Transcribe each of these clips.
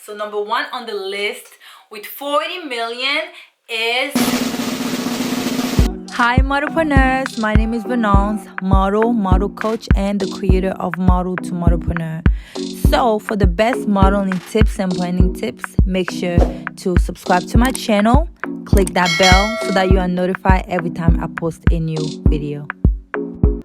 So number 1 on the list with 40 million is... Hi modelpreneurs, my name is Vuitton, model coach, and the creator of Model to Modelpreneur. So for the best modeling tips and planning tips, make sure to subscribe to my channel, click that bell so that you are notified every time I post a new video.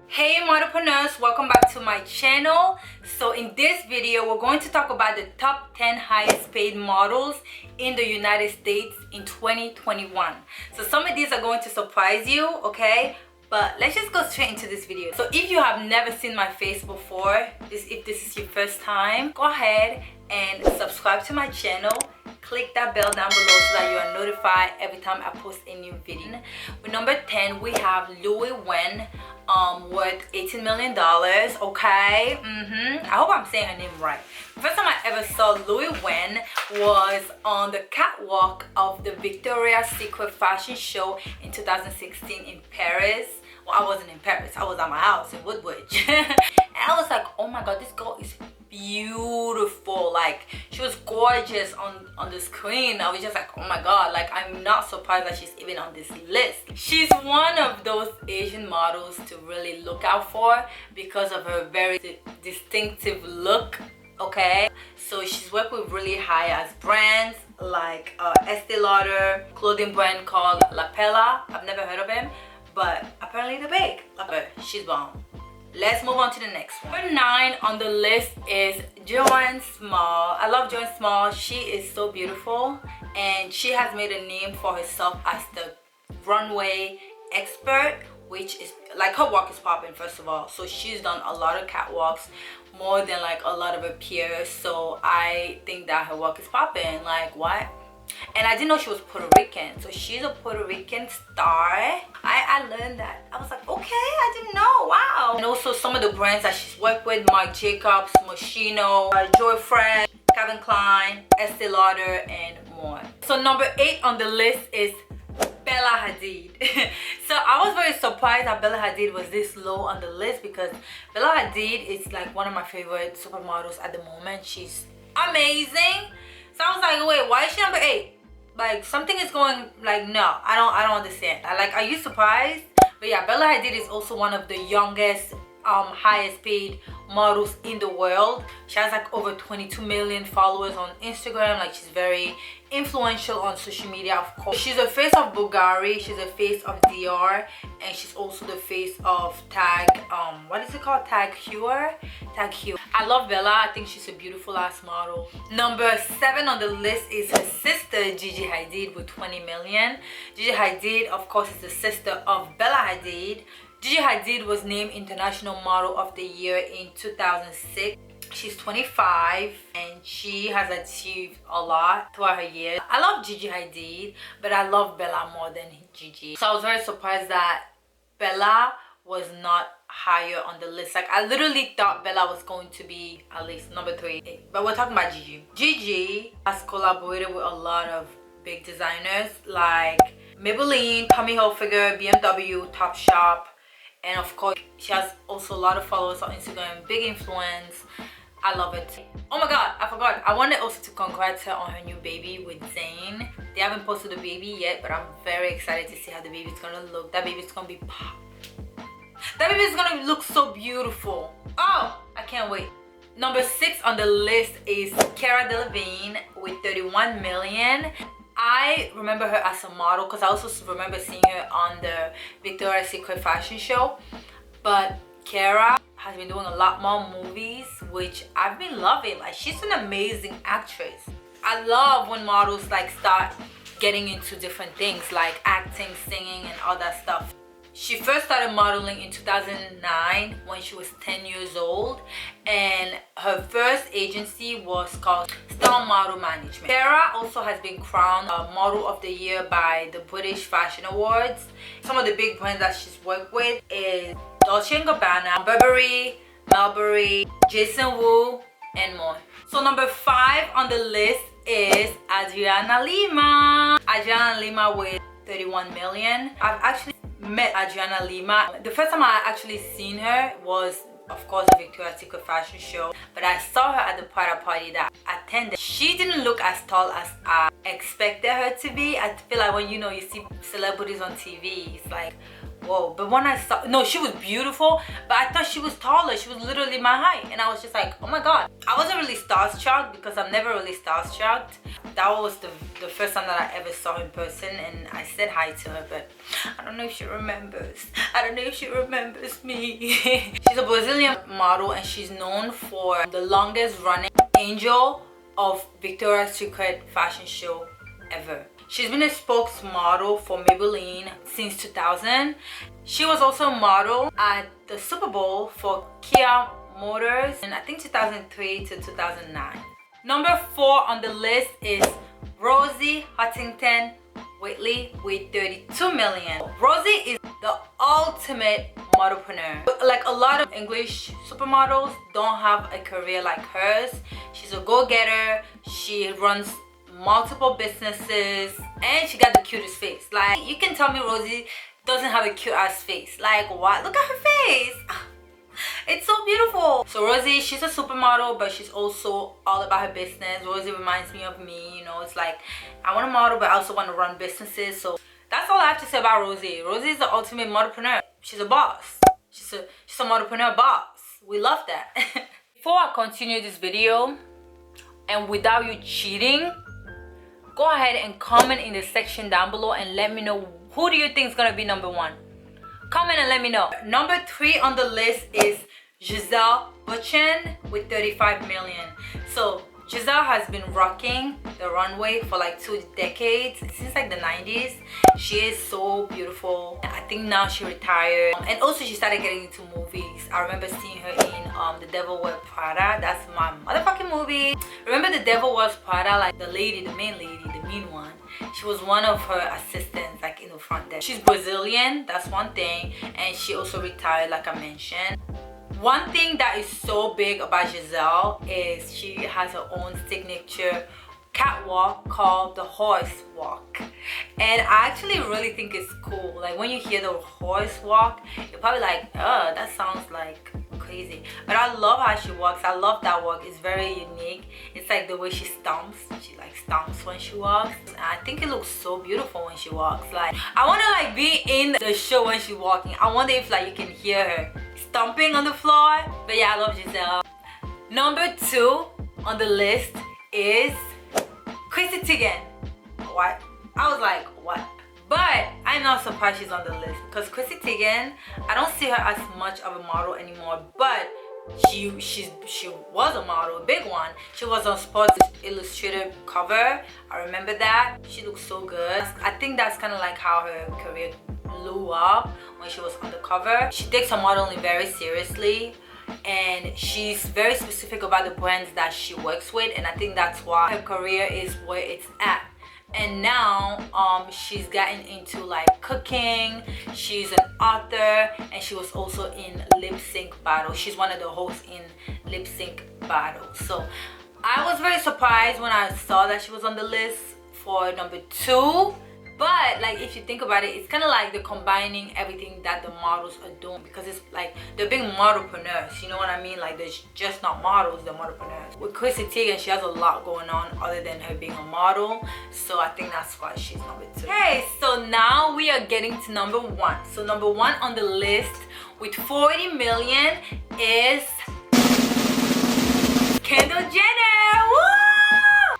Hey modelpreneurs, welcome back to my channel. So in this video, we're going to talk about the top 10 highest paid models in the United States in 2021. So some of these are going to surprise you, okay? But let's just go straight into this video. So if you have never seen my face before, if this is your first time, go ahead and subscribe to my channel. Click that bell down below so that you are notified every time I post a new video. With number 10, we have Louis Vuitton, worth $18 million, okay? I hope I'm saying her name right. The first time I ever saw Louis Vuitton was on the catwalk of the Victoria's Secret fashion show in 2016 in Paris. Well, I wasn't in Paris, I was at my house in Woodbridge. And I was like, oh my god, this girl is beautiful. Like, she was gorgeous on the screen. I was just like, oh my god, like, I'm not surprised that she's even on this list. She's one of those Asian models to really look out for because of her very distinctive look, okay? So she's worked with really high-ass brands like Estee Lauder, clothing brand called La Pella. I've never heard of him, but apparently they're big. Okay, she's bomb. Let's move on to the next one. Number 9 on the list is Joan Smalls. I love Joan Smalls. She is so beautiful and she has made a name for herself as the runway expert, which is like, her walk is popping first of all. So she's done a lot of catwalks, more than like a lot of her peers. So I think that her walk is popping. Like, what? And I didn't know she was Puerto Rican, so she's a Puerto Rican star. I learned that. I was like, okay, I didn't know, wow. And also some of the brands that she's worked with, Marc Jacobs, Moschino, Joy Fresh, Calvin Klein, Estee Lauder, and more. So number 8 on the list is Bella Hadid. So I was very surprised that Bella Hadid was this low on the list because Bella Hadid is like one of my favorite supermodels at the moment. She's amazing. So I was like, wait, why is she number 8? Like, something is going, like, no, I don't understand. Are you surprised? But yeah, Bella Hadid is also one of the youngest, highest paid models in the world. She has like over 22 million followers on Instagram. Like, she's very influential on social media, of course. She's a face of Bulgari, she's a face of Dior, and she's also the face of Tag, what is it called? Tag Heuer? Tag Heuer. I love Bella. I think she's a beautiful ass model. Number 7 on the list is her sister Gigi Hadid with 20 million. Gigi Hadid, of course, is the sister of Bella Hadid. Gigi Hadid was named International Model of the Year in 2006. She's 25 and she has achieved a lot throughout her years. I love Gigi Hadid, but I love Bella more than Gigi. So I was very surprised that Bella was not higher on the list. Like, I literally thought Bella was going to be at least number 3. But we're talking about Gigi. Gigi has collaborated with a lot of big designers like Maybelline, Tommy Hilfiger, BMW, Topshop. And of course, she has also a lot of followers on Instagram, big influence. I love it. Oh my god, I forgot. I wanted also to congratulate her on her new baby with Zayn. They haven't posted the baby yet, but I'm very excited to see how the baby's gonna look. That baby's gonna be pop. That baby's gonna look so beautiful. Oh, I can't wait. Number 6 on the list is Cara Delevingne with 31 million. I remember her as a model because I also remember seeing her on the Victoria's Secret fashion show. But Cara has been doing a lot more movies, which I've been loving. Like, she's an amazing actress. I love when models like start getting into different things like acting, singing, and all that stuff. She first started modeling in 2009 when she was 10 years old, and her first agency was called Star Model Management. Cara also has been crowned Model of the Year by the British Fashion Awards. Some of the big brands that she's worked with is Dolce & Gabbana, Burberry, Mulberry, Jason Wu, and more. So number 5 on the list is Adriana Lima. Adriana Lima with 31 million. I've actually met Adriana Lima. The first time I actually seen her was of course, the Victoria's Secret fashion show, but I saw her at the Prada party that I attended. She didn't look as tall as I expected her to be. I feel like when you see celebrities on TV, it's like, whoa. But when I saw, no, she was beautiful, but I thought she was taller. She was literally my height, and I was just like, oh my god. I wasn't really starstruck because I'm never really starstruck. That was the first time that I ever saw her in person, and I said hi to her, but I don't know if she remembers. I don't know if she remembers me. She's a Brazilian model, and she's known for the longest running angel of Victoria's Secret fashion show ever. She's been a spokesmodel for Maybelline since 2000. She was also a model at the Super Bowl for Kia Motors in I think 2003 to 2009. Number 4 on the list is Rosie HuntingtonWhitley with 32 million. Rosie is the ultimate modelpreneur. Like a lot of English supermodels don't have a career like hers. She's a go-getter. She runs multiple businesses, and she got the cutest face. Like, you can tell me Rosie doesn't have a cute ass face. Like, what? Look at her face. It's so beautiful. So Rosie, she's a supermodel, but she's also all about her business. Rosie reminds me of me, you know. It's like, I want to model, but I also want to run businesses. So that's all I have to say about Rosie. Rosie is the ultimate modelpreneur. She's a boss. She's a modelpreneur boss. We love that. Before I continue this video, and without you cheating, go ahead and comment in the section down below and let me know, who do you think is gonna be number 1? Comment and let me know. Number 3 on the list is Giselle Bundchen with 35 million. So Giselle has been rocking the runway for like 2 decades, since like the 90s. She is so beautiful. I think now she retired, and also she started getting into movies. I remember seeing her in The Devil Wears Prada. That's my motherfucking movie. Remember The Devil Wears Prada? Like the lady, the main lady, the mean one. She was one of her assistants, like in the front desk. She's Brazilian, that's one thing, and she also retired, like I mentioned. One thing that is so big about Giselle is she has her own signature catwalk called the horse walk, and I actually really think it's cool. Like, when you hear the horse walk, you're probably like, oh, that sounds like crazy, but I love how she walks. I love that walk. It's very unique. It's like the way she stomps. She like stomps when she walks, and I think it looks so beautiful when she walks. Like, I want to like be in the show when she's walking. I wonder if like you can hear her stomping on the floor. But yeah, I love Giselle. Number 2 on the list is Chrissy Teigen. What? I was like, what? But I'm not surprised she's on the list, because Chrissy Teigen, I don't see her as much of a model anymore, but she was a model, a big one. She was on Sports Illustrated cover. I remember that. She looks so good. I think that's kind of like how her career blew up, when she was on the cover. She takes her modeling very seriously, and she's very specific about the brands that she works with, and I think that's why her career is where it's at. And now she's gotten into like cooking. She's an author, and she was also in Lip Sync Battle. She's one of the hosts in Lip Sync Battle. So I was very surprised when I saw that she was on the list for number 2. But like, if you think about it, it's kind of like they're combining everything that the models are doing, because it's like they're being modelpreneurs, you know what I mean? Like, they're just not models, they're modelpreneurs. With Chrissy Teigen, she has a lot going on other than her being a model, so I think that's why she's number 2. Okay, so now we are getting to number 1. So number 1 on the list with 40 million is Kendall Jenner. Woo!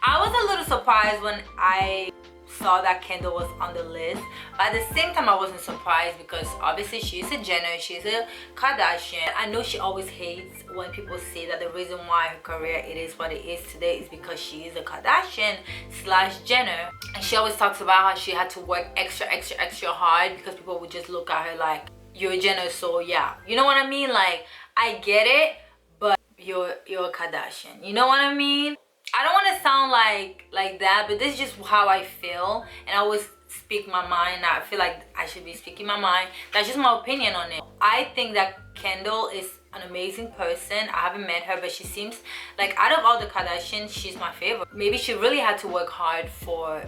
I was a little surprised when I saw that Kendall was on the list, but at the same time I wasn't surprised, because obviously she's a Jenner, she's a Kardashian. I know she always hates when people say that the reason why her career it is what it is today is because she is a Kardashian / Jenner, and she always talks about how she had to work extra hard because people would just look at her like, you're a Jenner, so yeah, you know what I mean? Like, I get it, but you're a Kardashian, you know what I mean? I don't want to sound like that, but this is just how I feel, and I always speak my mind. I feel like I should be speaking my mind. That's just my opinion on it. I think that Kendall is an amazing person. I haven't met her, but she seems like, out of all the Kardashians, she's my favorite. Maybe she really had to work hard for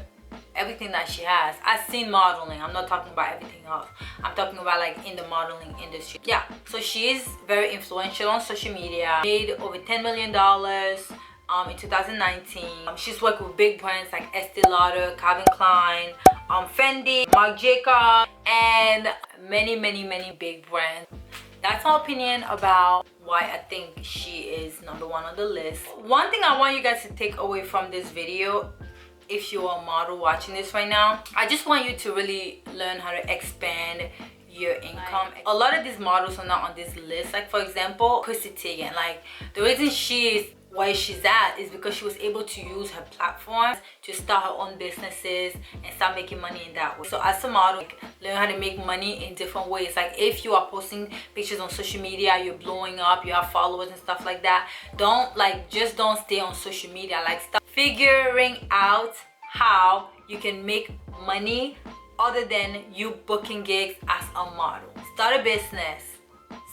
everything that she has. I've seen modeling. I'm not talking about everything else. I'm talking about like in the modeling industry. Yeah, so she is very influential on social media. Made over $10 million in 2019. She's worked with big brands like Estee Lauder, Calvin Klein, Fendi, Marc Jacobs, and many big brands. That's my opinion about why I think she is number one on the list. One thing I want you guys to take away from this video, if you're a model watching this right now, I just want you to really learn how to expand your income. A lot of these models are not on this list. Like for example, Chrissy Teigen. Like the reason she is where she's at is because she was able to use her platform to start her own businesses and start making money in that way. So as a model, like, learn how to make money in different ways. Like if you are posting pictures on social media, you're blowing up, you have followers and stuff like that, just don't stay on social media. Like start figuring out how you can make money other than you booking gigs as a model. Start a business,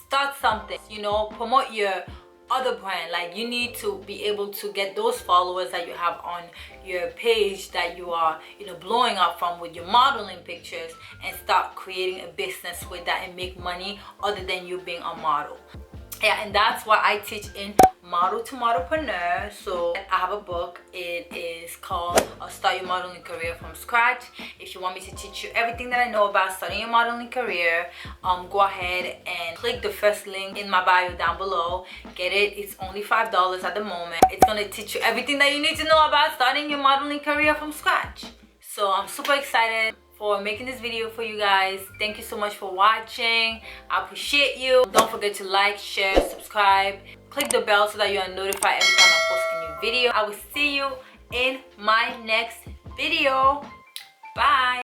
start something, you know, promote your other brand. Like you need to be able to get those followers that you have on your page that you are, you know, blowing up from with your modeling pictures, and start creating a business with that and make money other than you being a model. Yeah, and that's what I teach in Model to Modelpreneur. So I have a book. It is called Start Your Modeling Career from Scratch. If you want me to teach you everything that I know about starting your modeling career, go ahead and click the first link in my bio down below. Get it. It's only $5 at the moment. It's gonna teach you everything that you need to know about starting your modeling career from scratch. So I'm super excited for making this video for you guys. Thank you so much for watching. I appreciate you. Don't forget to like, share, subscribe, click the bell so that you are notified every time I post a new video. I will see you in my next video. Bye.